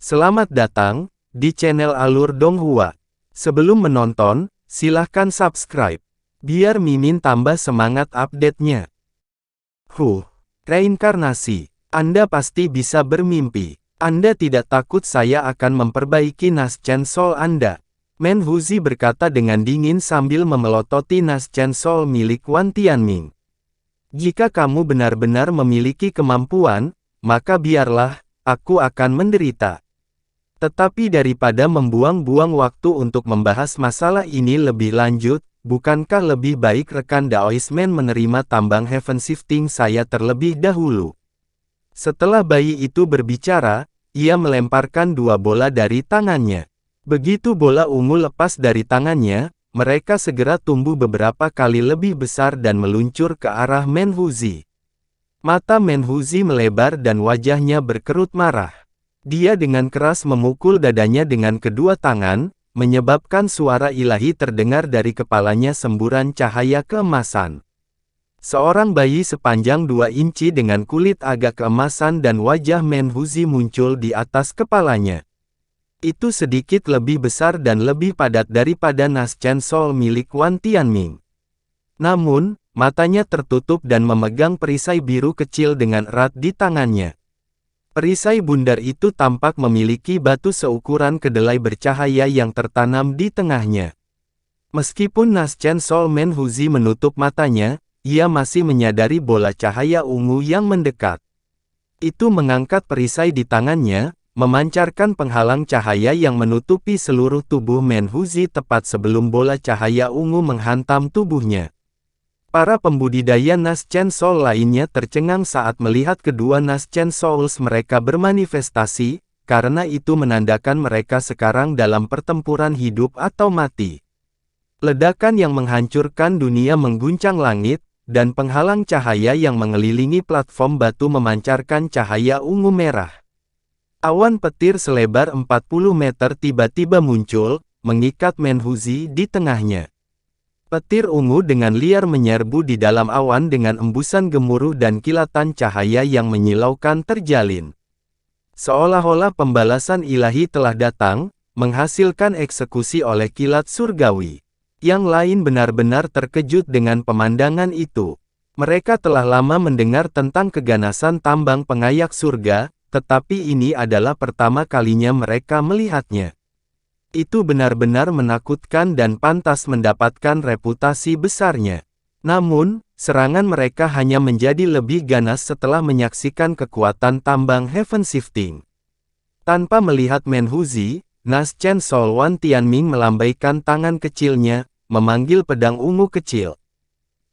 Selamat datang di channel Alur Donghua. Sebelum menonton, silahkan subscribe, biar Mimin tambah semangat update-nya. Reinkarnasi. Anda pasti bisa bermimpi. Anda tidak takut saya akan memperbaiki nas chainsaw Anda. Menhuzi berkata dengan dingin sambil memelototi nas chainsaw milik Wan Tianming. Jika kamu benar-benar memiliki kemampuan, maka biarlah, aku akan menderita. Tetapi daripada membuang-buang waktu untuk membahas masalah ini lebih lanjut, bukankah lebih baik rekan Daoisman menerima tambang heaven shifting saya terlebih dahulu? Setelah bayi itu berbicara, ia melemparkan dua bola dari tangannya. Begitu bola ungu lepas dari tangannya, mereka segera tumbuh beberapa kali lebih besar dan meluncur ke arah Menhuzi. Mata Menhuzi melebar dan wajahnya berkerut marah. Dia dengan keras memukul dadanya dengan kedua tangan, menyebabkan suara ilahi terdengar dari kepalanya semburan cahaya keemasan. Seorang bayi sepanjang 2 inci dengan kulit agak keemasan dan wajah Menhuzi muncul di atas kepalanya. Itu sedikit lebih besar dan lebih padat daripada nas chainsaw milik Wan Tianming. Namun, matanya tertutup dan memegang perisai biru kecil dengan erat di tangannya. Perisai bundar itu tampak memiliki batu seukuran kedelai bercahaya yang tertanam di tengahnya. Meskipun nas chainsaw Menhuzi menutup matanya, ia masih menyadari bola cahaya ungu yang mendekat. Itu mengangkat perisai di tangannya, memancarkan penghalang cahaya yang menutupi seluruh tubuh Menhuzi tepat sebelum bola cahaya ungu menghantam tubuhnya. Para pembudidaya nas chainsaw lainnya tercengang saat melihat kedua nas chainsaws mereka bermanifestasi, karena itu menandakan mereka sekarang dalam pertempuran hidup atau mati. Ledakan yang menghancurkan dunia mengguncang langit, dan penghalang cahaya yang mengelilingi platform batu memancarkan cahaya ungu merah. Awan petir selebar 40 meter tiba-tiba muncul, mengikat Menhuzi di tengahnya. Petir ungu dengan liar menyerbu di dalam awan dengan embusan gemuruh dan kilatan cahaya yang menyilaukan terjalin. Seolah-olah pembalasan ilahi telah datang, menghasilkan eksekusi oleh kilat surgawi. Yang lain benar-benar terkejut dengan pemandangan itu. Mereka telah lama mendengar tentang keganasan tambang pengayak surga, tetapi ini adalah pertama kalinya mereka melihatnya. Itu benar-benar menakutkan dan pantas mendapatkan reputasi besarnya. Namun, serangan mereka hanya menjadi lebih ganas setelah menyaksikan kekuatan tambang heaven shifting. Tanpa melihat Menhuzi, nas chainsaw Wan Tianming melambaikan tangan kecilnya, memanggil pedang ungu kecil.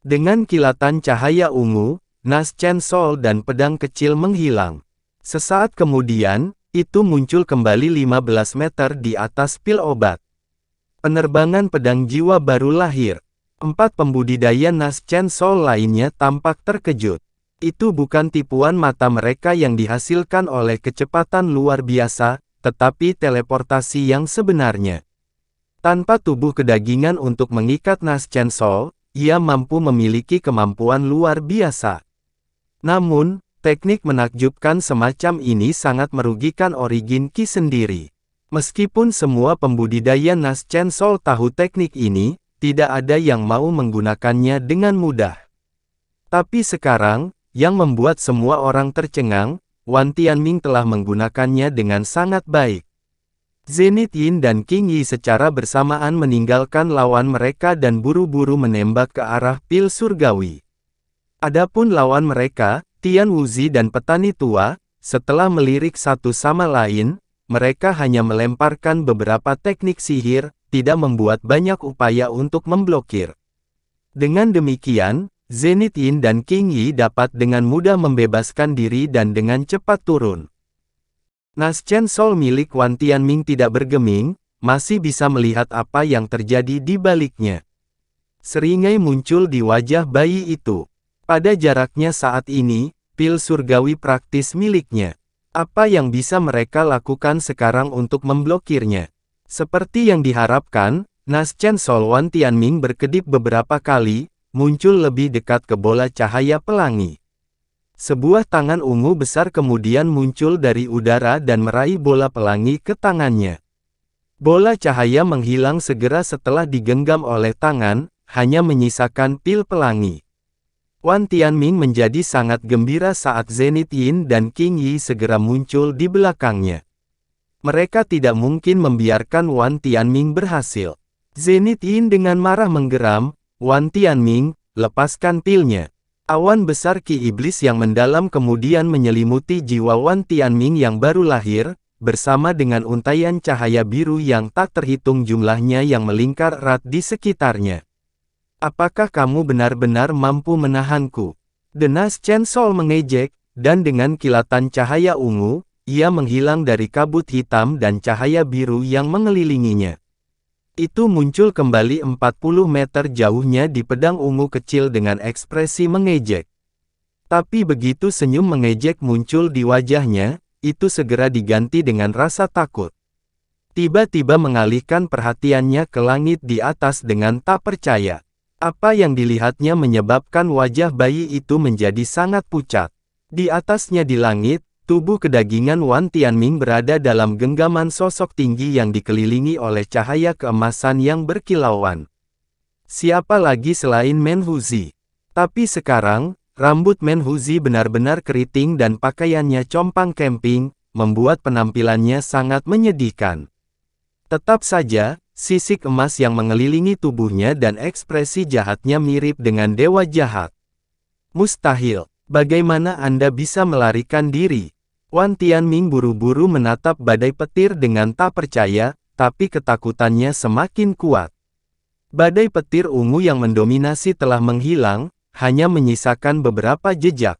Dengan kilatan cahaya ungu, nas chainsaw dan pedang kecil menghilang. Sesaat kemudian, itu muncul kembali 15 meter di atas pil obat. Penerbangan pedang jiwa baru lahir. 4 pembudidaya nas chainsaw lainnya tampak terkejut. Itu bukan tipuan mata mereka yang dihasilkan oleh kecepatan luar biasa, tetapi teleportasi yang sebenarnya. Tanpa tubuh kedagingan untuk mengikat nas chainsaw, ia mampu memiliki kemampuan luar biasa. Namun, teknik menakjubkan semacam ini sangat merugikan Origin Ki sendiri. Meskipun semua pembudidaya nas chainsaw tahu teknik ini, tidak ada yang mau menggunakannya dengan mudah. Tapi sekarang, yang membuat semua orang tercengang, Wan Tianming telah menggunakannya dengan sangat baik. Zenith Yin dan King Yi secara bersamaan meninggalkan lawan mereka dan buru-buru menembak ke arah pil surgawi. Adapun lawan mereka, Tian Wuzi dan petani tua, setelah melirik satu sama lain, mereka hanya melemparkan beberapa teknik sihir, tidak membuat banyak upaya untuk memblokir. Dengan demikian, Zenith Yin dan King Yi dapat dengan mudah membebaskan diri dan dengan cepat turun. Nas chainsaw milik Wan Tianming tidak bergeming, masih bisa melihat apa yang terjadi di baliknya. Seringai muncul di wajah bayi itu. Pada jaraknya saat ini, pil surgawi praktis miliknya. Apa yang bisa mereka lakukan sekarang untuk memblokirnya? Seperti yang diharapkan, nas chainsaw Wan Tianming berkedip beberapa kali, muncul lebih dekat ke bola cahaya pelangi. Sebuah tangan ungu besar kemudian muncul dari udara dan meraih bola pelangi ke tangannya. Bola cahaya menghilang segera setelah digenggam oleh tangan, hanya menyisakan pil pelangi. Wan Tianming menjadi sangat gembira saat Zenith Yin dan King Yi segera muncul di belakangnya. Mereka tidak mungkin membiarkan Wan Tianming berhasil. Zenith Yin dengan marah menggeram, "Wan Tianming, lepaskan pilnya." Awan besar Ki Iblis yang mendalam kemudian menyelimuti jiwa Wan Tianming yang baru lahir, bersama dengan untaian cahaya biru yang tak terhitung jumlahnya yang melingkar erat di sekitarnya. "Apakah kamu benar-benar mampu menahanku?" Denas Chen Sol mengejek, dan dengan kilatan cahaya ungu, ia menghilang dari kabut hitam dan cahaya biru yang mengelilinginya. Itu muncul kembali 40 meter jauhnya di pedang ungu kecil dengan ekspresi mengejek. Tapi begitu senyum mengejek muncul di wajahnya, itu segera diganti dengan rasa takut. Tiba-tiba mengalihkan perhatiannya ke langit di atas dengan tak percaya. Apa yang dilihatnya menyebabkan wajah bayi itu menjadi sangat pucat. Di atasnya di langit, tubuh kedagingan Wan Tianming berada dalam genggaman sosok tinggi yang dikelilingi oleh cahaya keemasan yang berkilauan. Siapa lagi selain Menhuzi? Tapi sekarang, rambut Menhuzi benar-benar keriting dan pakaiannya compang camping, membuat penampilannya sangat menyedihkan. Tetap saja, sisik emas yang mengelilingi tubuhnya dan ekspresi jahatnya mirip dengan dewa jahat. "Mustahil, bagaimana Anda bisa melarikan diri?" Wan Tianming buru-buru menatap badai petir dengan tak percaya, tapi ketakutannya semakin kuat. Badai petir ungu yang mendominasi telah menghilang, hanya menyisakan beberapa jejak.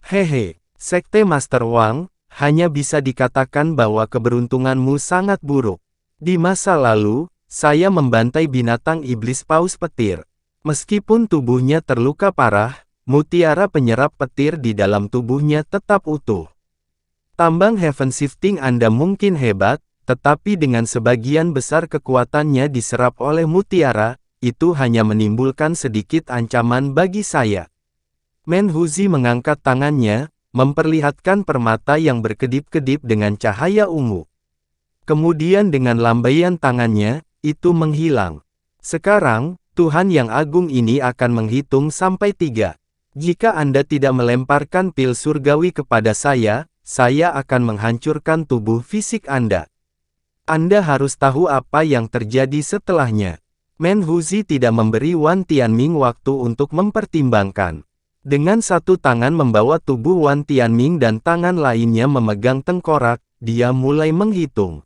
"Hehe, Sekte Master Wang, hanya bisa dikatakan bahwa keberuntunganmu sangat buruk. Di masa lalu, saya membantai binatang iblis paus petir. Meskipun tubuhnya terluka parah, mutiara penyerap petir di dalam tubuhnya tetap utuh. Tambang Heaven Shifting Anda mungkin hebat, tetapi dengan sebagian besar kekuatannya diserap oleh mutiara, itu hanya menimbulkan sedikit ancaman bagi saya." Menhuzi mengangkat tangannya, memperlihatkan permata yang berkedip-kedip dengan cahaya ungu. Kemudian dengan lambaian tangannya, itu menghilang. "Sekarang, Tuhan yang agung ini akan menghitung sampai 3. Jika Anda tidak melemparkan pil surgawi kepada saya akan menghancurkan tubuh fisik Anda. Anda harus tahu apa yang terjadi setelahnya." Menhuzi tidak memberi Wan Tianming waktu untuk mempertimbangkan. Dengan satu tangan membawa tubuh Wan Tianming dan tangan lainnya memegang tengkorak, dia mulai menghitung.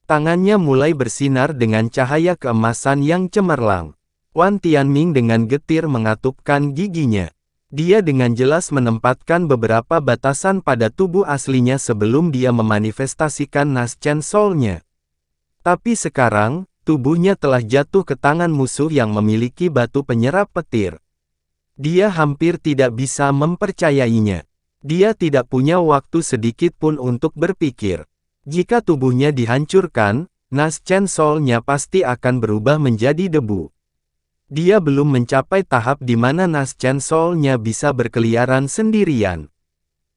Tangannya mulai bersinar dengan cahaya keemasan yang cemerlang. Wan Tianming dengan getir mengatupkan giginya. Dia dengan jelas menempatkan beberapa batasan pada tubuh aslinya sebelum dia memanifestasikan Nas Chen Soul-nya. Tapi sekarang, tubuhnya telah jatuh ke tangan musuh yang memiliki batu penyerap petir. Dia hampir tidak bisa mempercayainya. Dia tidak punya waktu sedikit pun untuk berpikir. Jika tubuhnya dihancurkan, Nas Chen Soul-nya pasti akan berubah menjadi debu. Dia belum mencapai tahap di mana Nas Chen Soul-nya bisa berkeliaran sendirian.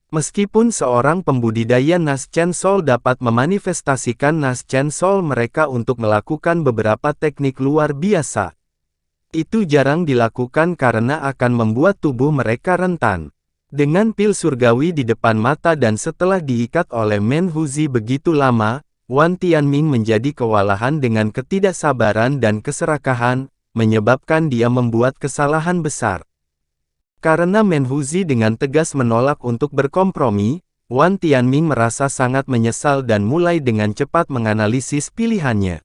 Meskipun seorang pembudidaya Nas Chen Soul dapat memanifestasikan Nas Chen Soul mereka untuk melakukan beberapa teknik luar biasa, itu jarang dilakukan karena akan membuat tubuh mereka rentan. Dengan pil surgawi di depan mata dan setelah diikat oleh Menhuzi begitu lama, Wan Tianming menjadi kewalahan dengan ketidaksabaran dan keserakahan, menyebabkan dia membuat kesalahan besar. Karena Menhuzi dengan tegas menolak untuk berkompromi, Wan Tianming merasa sangat menyesal dan mulai dengan cepat menganalisis pilihannya.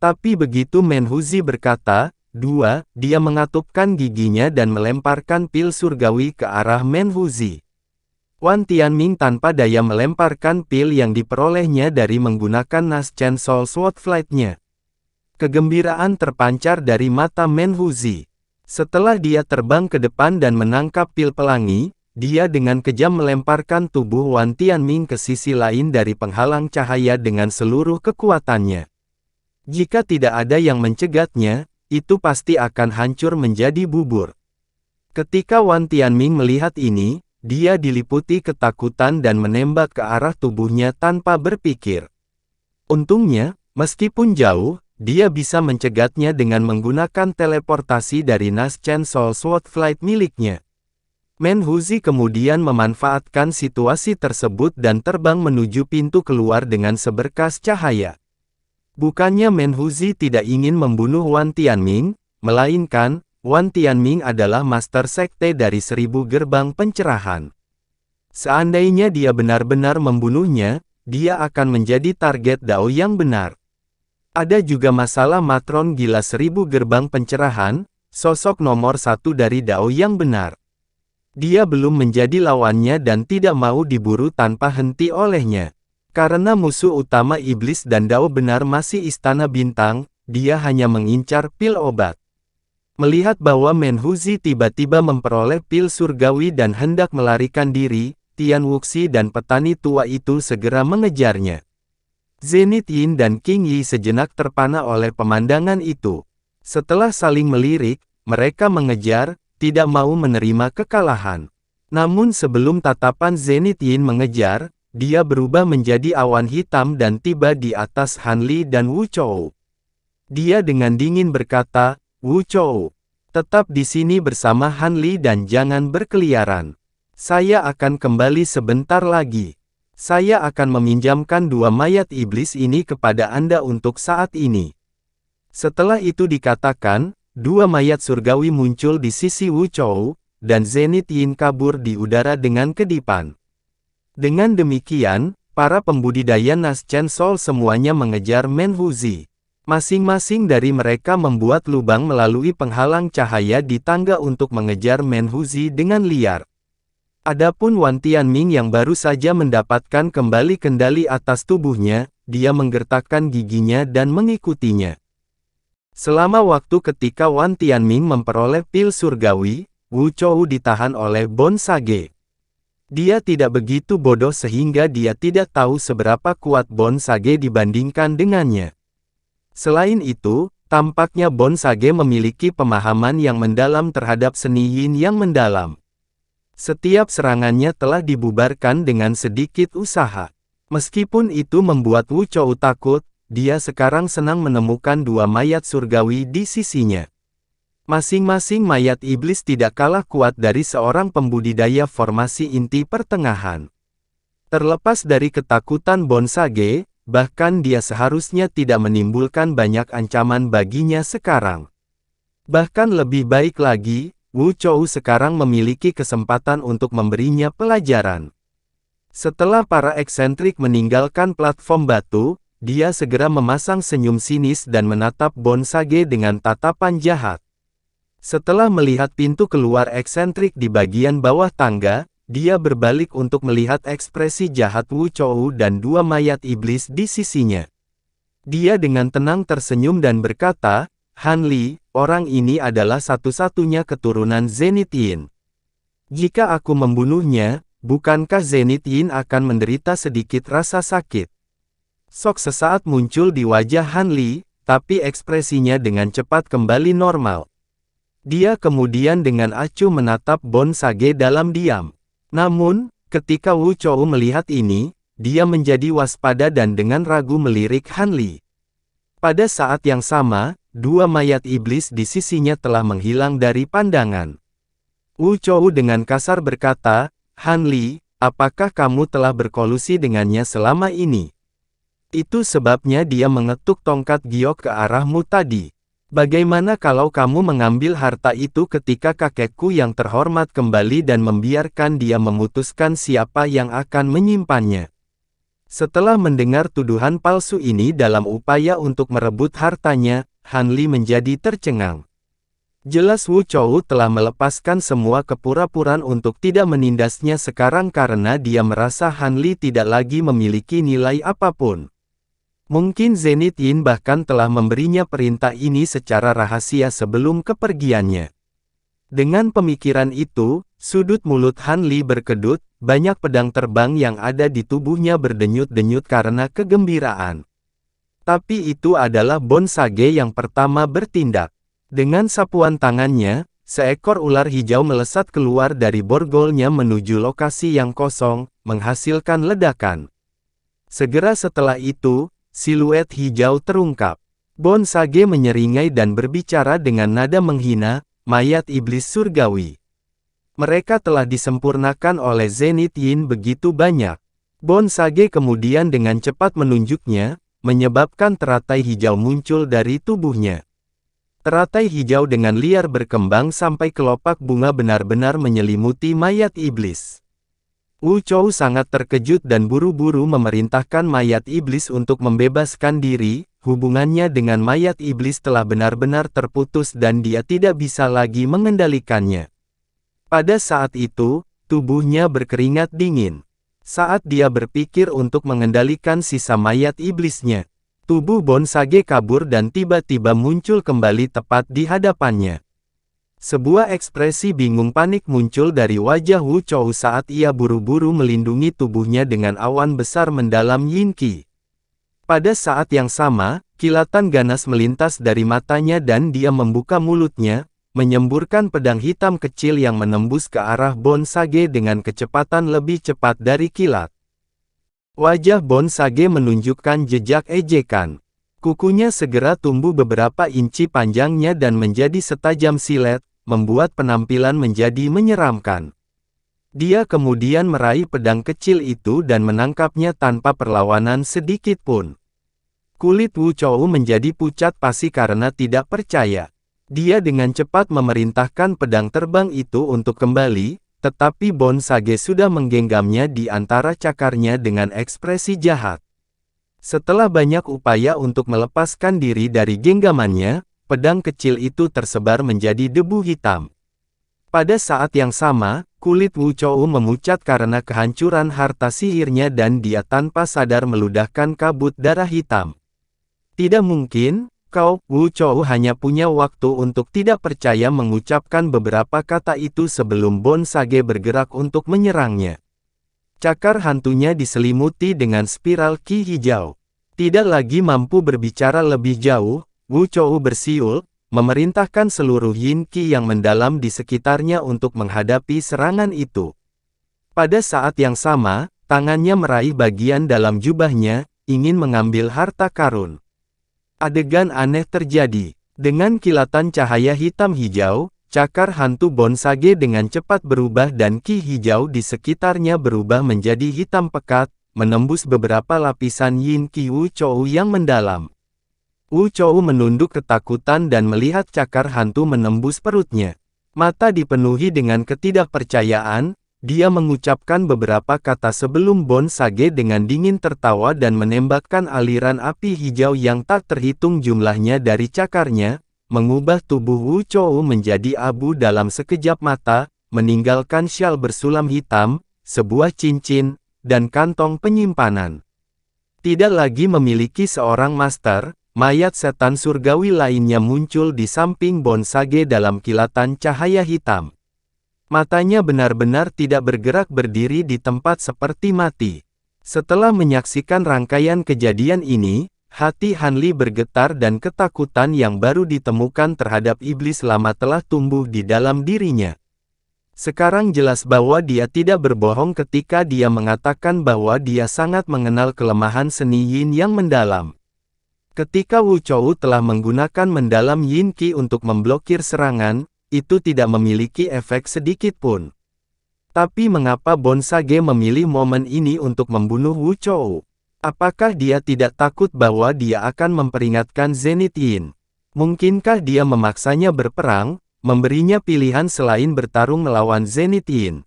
Tapi begitu Menhuzi berkata, "2", dia mengatupkan giginya dan melemparkan pil surgawi ke arah Menhuzi. Wan Tianming tanpa daya melemparkan pil yang diperolehnya dari menggunakan Nas Chen Soul Sword Flight-nya. Kegembiraan terpancar dari mata Menhuzi. Setelah dia terbang ke depan dan menangkap pil pelangi, dia dengan kejam melemparkan tubuh Wan Tianming ke sisi lain dari penghalang cahaya dengan seluruh kekuatannya. Jika tidak ada yang mencegatnya, itu pasti akan hancur menjadi bubur. Ketika Wan Tianming melihat ini, dia diliputi ketakutan dan menembak ke arah tubuhnya tanpa berpikir. Untungnya, meskipun jauh, dia bisa mencegatnya dengan menggunakan teleportasi dari Naschen Soul Sword Flight miliknya. Menhuzi kemudian memanfaatkan situasi tersebut dan terbang menuju pintu keluar dengan seberkas cahaya. Bukannya Menhuzi tidak ingin membunuh Wan Tianming, melainkan, Wan Tianming adalah master sekte dari 1000 gerbang pencerahan. Seandainya dia benar-benar membunuhnya, dia akan menjadi target Dao yang benar. Ada juga masalah matron gila 1000 gerbang pencerahan, sosok nomor 1 dari Dao yang benar. Dia belum menjadi lawannya dan tidak mau diburu tanpa henti olehnya. Karena musuh utama iblis dan Dao benar masih Istana Bintang, dia hanya mengincar pil obat. Melihat bahwa Menhuzi tiba-tiba memperoleh pil surgawi dan hendak melarikan diri, Tian Wuxi dan petani tua itu segera mengejarnya. Zenith Yin dan King Yi sejenak terpana oleh pemandangan itu. Setelah saling melirik, mereka mengejar, tidak mau menerima kekalahan. Namun sebelum tatapan Zenith Yin mengejar, dia berubah menjadi awan hitam dan tiba di atas Han Li dan Wu Chou. Dia dengan dingin berkata, "Wu Chou, tetap di sini bersama Han Li dan jangan berkeliaran. Saya akan kembali sebentar lagi. Saya akan meminjamkan 2 mayat iblis ini kepada Anda untuk saat ini." Setelah itu dikatakan, 2 mayat surgawi muncul di sisi Wu Chou, dan Zenith Yin kabur di udara dengan kedipan. Dengan demikian, para pembudidaya Naschen Soul semuanya mengejar Menhuzi. Masing-masing dari mereka membuat lubang melalui penghalang cahaya di tangga untuk mengejar Menhuzi dengan liar. Adapun Wan Tianming yang baru saja mendapatkan kembali kendali atas tubuhnya, dia menggertakkan giginya dan mengikutinya. Selama waktu ketika Wan Tianming memperoleh pil surgawi, Wu Chou ditahan oleh Bon Sage. Dia tidak begitu bodoh sehingga dia tidak tahu seberapa kuat Bon Sage dibandingkan dengannya. Selain itu, tampaknya Bon Sage memiliki pemahaman yang mendalam terhadap seni Yin yang mendalam. Setiap serangannya telah dibubarkan dengan sedikit usaha. Meskipun itu membuat Wu Chou takut, dia sekarang senang menemukan 2 mayat surgawi di sisinya. Masing-masing mayat iblis tidak kalah kuat dari seorang pembudidaya formasi inti pertengahan. Terlepas dari ketakutan Bon Sage, bahkan dia seharusnya tidak menimbulkan banyak ancaman baginya sekarang. Bahkan lebih baik lagi, Wu Chou sekarang memiliki kesempatan untuk memberinya pelajaran. Setelah para eksentrik meninggalkan platform batu, dia segera memasang senyum sinis dan menatap Bon Sage dengan tatapan jahat. Setelah melihat pintu keluar eksentrik di bagian bawah tangga, dia berbalik untuk melihat ekspresi jahat Wu Chou dan 2 mayat iblis di sisinya. Dia dengan tenang tersenyum dan berkata, "Han Li, orang ini adalah satu-satunya keturunan Zenith Yin. Jika aku membunuhnya, bukankah Zenith Yin akan menderita sedikit rasa sakit?" Sok sesaat muncul di wajah Han Li, tapi ekspresinya dengan cepat kembali normal. Dia kemudian dengan acuh menatap Bon Sage dalam diam. Namun, ketika Wu Chou melihat ini, dia menjadi waspada dan dengan ragu melirik Han Li. Pada saat yang sama, 2 mayat iblis di sisinya telah menghilang dari pandangan. Wu Chou dengan kasar berkata, "Han Li, apakah kamu telah berkolusi dengannya selama ini? Itu sebabnya dia mengetuk tongkat giok ke arahmu tadi. Bagaimana kalau kamu mengambil harta itu ketika kakekku yang terhormat kembali dan membiarkan dia memutuskan siapa yang akan menyimpannya?" Setelah mendengar tuduhan palsu ini dalam upaya untuk merebut hartanya, Han Li menjadi tercengang. Jelas Wu Chou telah melepaskan semua kepura-puraan untuk tidak menindasnya sekarang karena dia merasa Han Li tidak lagi memiliki nilai apapun. Mungkin Zenith Yin bahkan telah memberinya perintah ini secara rahasia sebelum kepergiannya. Dengan pemikiran itu, sudut mulut Han Li berkedut, banyak pedang terbang yang ada di tubuhnya berdenyut-denyut karena kegembiraan. Tapi itu adalah Bon Sage yang pertama bertindak. Dengan sapuan tangannya, seekor ular hijau melesat keluar dari borgolnya menuju lokasi yang kosong, menghasilkan ledakan. Segera setelah itu, siluet hijau terungkap. Bonsage menyeringai dan berbicara dengan nada menghina, mayat iblis surgawi. Mereka telah disempurnakan oleh Zenith Yin begitu banyak. Bonsage kemudian dengan cepat menunjuknya, menyebabkan teratai hijau muncul dari tubuhnya. Teratai hijau dengan liar berkembang sampai kelopak bunga benar-benar menyelimuti mayat iblis. Wu Chou sangat terkejut dan buru-buru memerintahkan mayat iblis untuk membebaskan diri. Hubungannya dengan mayat iblis telah benar-benar terputus dan dia tidak bisa lagi mengendalikannya. Pada saat itu, tubuhnya berkeringat dingin. Saat dia berpikir untuk mengendalikan sisa mayat iblisnya, tubuh Bonsage kabur dan tiba-tiba muncul kembali tepat di hadapannya. Sebuah ekspresi bingung panik muncul dari wajah Wu Chou saat ia buru-buru melindungi tubuhnya dengan awan besar mendalam Yin Qi. Pada saat yang sama, kilatan ganas melintas dari matanya dan dia membuka mulutnya, menyemburkan pedang hitam kecil yang menembus ke arah Bonsage dengan kecepatan lebih cepat dari kilat. Wajah Bonsage menunjukkan jejak ejekan. Kukunya segera tumbuh beberapa inci panjangnya dan menjadi setajam silet, membuat penampilan menjadi menyeramkan. Dia kemudian meraih pedang kecil itu dan menangkapnya tanpa perlawanan sedikit pun. Kulit Wu Chou menjadi pucat pasi karena tidak percaya. Dia dengan cepat memerintahkan pedang terbang itu untuk kembali, tetapi Bonsage sudah menggenggamnya di antara cakarnya dengan ekspresi jahat. Setelah banyak upaya untuk melepaskan diri dari genggamannya, pedang kecil itu tersebar menjadi debu hitam. Pada saat yang sama, kulit Wu Chou memucat karena kehancuran harta sihirnya dan dia tanpa sadar meludahkan kabut darah hitam. Tidak mungkin, kau, Wu Chou hanya punya waktu untuk tidak percaya mengucapkan beberapa kata itu sebelum Bonsage bergerak untuk menyerangnya. Cakar hantunya diselimuti dengan spiral Qi hijau. Tidak lagi mampu berbicara lebih jauh, Wu Chou bersiul, memerintahkan seluruh Yin Qi yang mendalam di sekitarnya untuk menghadapi serangan itu. Pada saat yang sama, tangannya meraih bagian dalam jubahnya, ingin mengambil harta karun. Adegan aneh terjadi. Dengan kilatan cahaya hitam hijau, cakar hantu Bonsage dengan cepat berubah dan Qi hijau di sekitarnya berubah menjadi hitam pekat, menembus beberapa lapisan Yin Qi Wu Chou yang mendalam. Wu Chou menunduk ketakutan dan melihat cakar hantu menembus perutnya. Mata dipenuhi dengan ketidakpercayaan, dia mengucapkan beberapa kata sebelum Bonsage dengan dingin tertawa dan menembakkan aliran api hijau yang tak terhitung jumlahnya dari cakarnya, mengubah tubuh Wu Chou menjadi abu dalam sekejap mata, meninggalkan syal bersulam hitam, sebuah cincin, dan kantong penyimpanan. Tidak lagi memiliki seorang master, mayat setan surgawi lainnya muncul di samping Bonsage dalam kilatan cahaya hitam. Matanya benar-benar tidak bergerak berdiri di tempat seperti mati. Setelah menyaksikan rangkaian kejadian ini, hati Hanli bergetar dan ketakutan yang baru ditemukan terhadap iblis lama telah tumbuh di dalam dirinya. Sekarang jelas bahwa dia tidak berbohong ketika dia mengatakan bahwa dia sangat mengenal kelemahan seni Yin yang mendalam. Ketika Wu Chou telah menggunakan mendalam Yin Qi untuk memblokir serangan, itu tidak memiliki efek sedikit pun. Tapi mengapa Bonsage memilih momen ini untuk membunuh Wu Chou? Apakah dia tidak takut bahwa dia akan memperingatkan Zenith Yin? Mungkinkah dia memaksanya berperang, memberinya pilihan selain bertarung melawan Zenith Yin?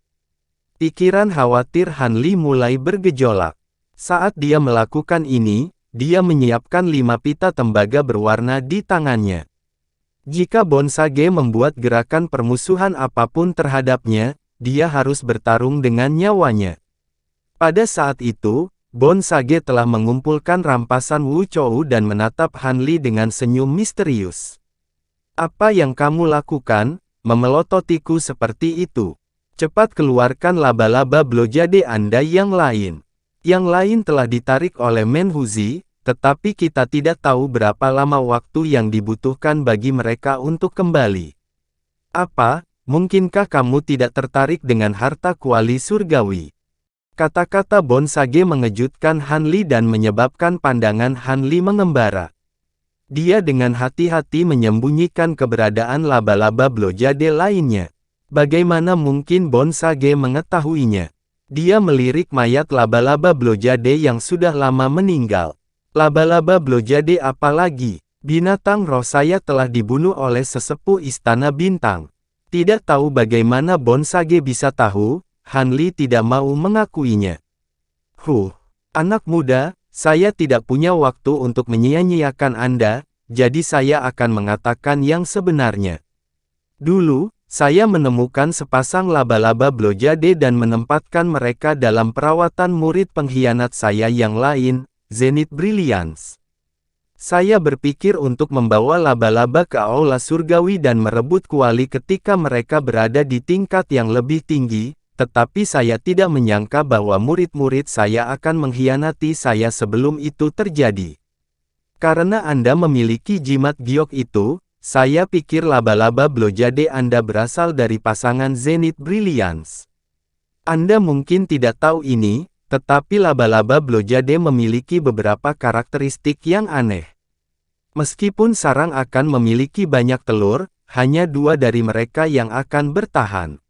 Pikiran khawatir Hanli mulai bergejolak. Saat dia melakukan ini, dia menyiapkan 5 pita tembaga berwarna di tangannya. Jika Bonsage membuat gerakan permusuhan apapun terhadapnya, dia harus bertarung dengan nyawanya. Pada saat itu, Bonsage telah mengumpulkan rampasan Wu Chou dan menatap Hanli dengan senyum misterius. Apa yang kamu lakukan, memelototiku seperti itu? Cepat keluarkan laba-laba blojade Anda yang lain. Yang lain telah ditarik oleh Menhuzi, tetapi kita tidak tahu berapa lama waktu yang dibutuhkan bagi mereka untuk kembali. Apa, mungkinkah kamu tidak tertarik dengan harta kuali surgawi? Kata-kata Bonsage mengejutkan Han Li dan menyebabkan pandangan Han Li mengembara. Dia dengan hati-hati menyembunyikan keberadaan laba-laba blojade lainnya. Bagaimana mungkin Bonsage mengetahuinya? Dia melirik mayat laba-laba blojade yang sudah lama meninggal. Laba-laba blojade apa lagi? Binatang roh saya telah dibunuh oleh sesepuh istana bintang. Tidak tahu bagaimana Bonsage bisa tahu, Han Li tidak mau mengakuinya. Anak muda, saya tidak punya waktu untuk menyia-nyiakan Anda, jadi saya akan mengatakan yang sebenarnya. Dulu, saya menemukan sepasang laba-laba blojade dan menempatkan mereka dalam perawatan murid pengkhianat saya yang lain, Zenith Brilliance. Saya berpikir untuk membawa laba-laba ke aula surgawi dan merebut kuali ketika mereka berada di tingkat yang lebih tinggi, tetapi saya tidak menyangka bahwa murid-murid saya akan mengkhianati saya sebelum itu terjadi. Karena Anda memiliki jimat giok itu, saya pikir laba-laba blojade Anda berasal dari pasangan Zenith Brilliance. Anda mungkin tidak tahu ini, tetapi laba-laba blojade memiliki beberapa karakteristik yang aneh. Meskipun sarang akan memiliki banyak telur, hanya 2 dari mereka yang akan bertahan.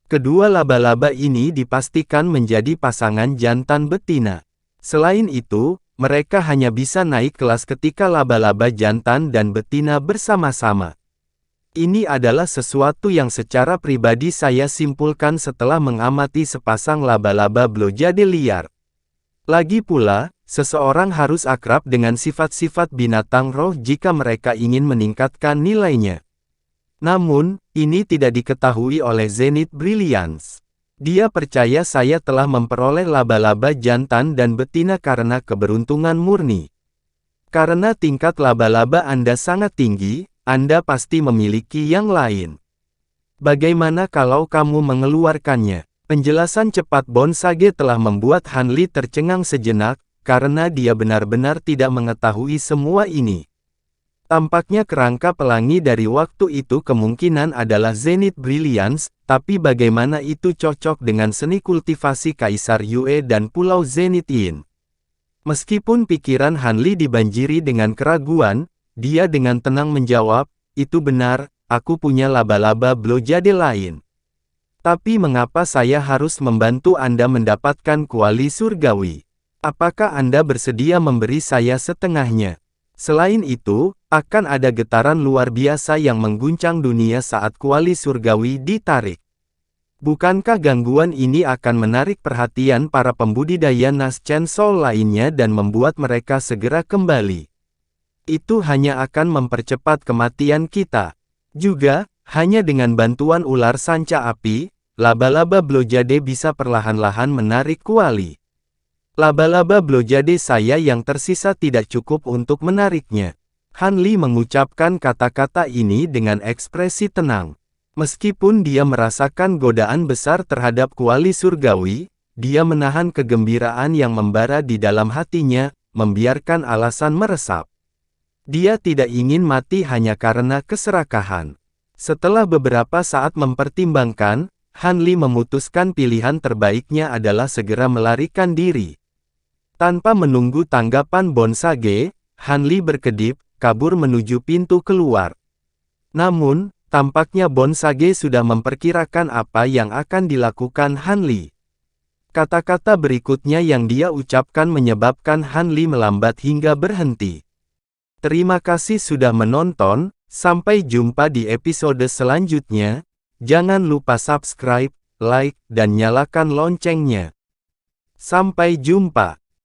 Kedua laba-laba ini dipastikan menjadi pasangan jantan betina. Selain itu, mereka hanya bisa naik kelas ketika laba-laba jantan dan betina bersama-sama. Ini adalah sesuatu yang secara pribadi saya simpulkan setelah mengamati sepasang laba-laba blojade liar. Lagi pula, seseorang harus akrab dengan sifat-sifat binatang roh jika mereka ingin meningkatkan nilainya. Namun, ini tidak diketahui oleh Zenith Brilliance. Dia percaya saya telah memperoleh laba-laba jantan dan betina karena keberuntungan murni. Karena tingkat laba-laba Anda sangat tinggi, Anda pasti memiliki yang lain. Bagaimana kalau kamu mengeluarkannya? Penjelasan cepat Bonsage telah membuat Han Li tercengang sejenak, karena dia benar-benar tidak mengetahui semua ini. Tampaknya kerangka pelangi dari waktu itu kemungkinan adalah Zenith Brilliance, tapi bagaimana itu cocok dengan seni kultivasi Kaisar Yue dan Pulau Zenith Yin? Meskipun pikiran Han Li dibanjiri dengan keraguan, dia dengan tenang menjawab, itu benar, aku punya laba-laba blojade lain. Tapi mengapa saya harus membantu Anda mendapatkan kuali surgawi? Apakah Anda bersedia memberi saya setengahnya? Selain itu, akan ada getaran luar biasa yang mengguncang dunia saat kuali surgawi ditarik. Bukankah gangguan ini akan menarik perhatian para pembudidaya Nas Chen Soul lainnya dan membuat mereka segera kembali? Itu hanya akan mempercepat kematian kita. Juga, hanya dengan bantuan ular sanca api, laba-laba blojade bisa perlahan-lahan menarik kuali. Laba-laba blojade saya yang tersisa tidak cukup untuk menariknya. Han Li mengucapkan kata-kata ini dengan ekspresi tenang. Meskipun dia merasakan godaan besar terhadap kuali surgawi, dia menahan kegembiraan yang membara di dalam hatinya, membiarkan alasan meresap. Dia tidak ingin mati hanya karena keserakahan. Setelah beberapa saat mempertimbangkan, Han Li memutuskan pilihan terbaiknya adalah segera melarikan diri. Tanpa menunggu tanggapan Bonsage, Han Li berkedip, kabur menuju pintu keluar. Namun, tampaknya Bonsage sudah memperkirakan apa yang akan dilakukan Han Li. Kata-kata berikutnya yang dia ucapkan menyebabkan Han Li melambat hingga berhenti. Terima kasih sudah menonton, sampai jumpa di episode selanjutnya. Jangan lupa subscribe, like, dan nyalakan loncengnya. Sampai jumpa.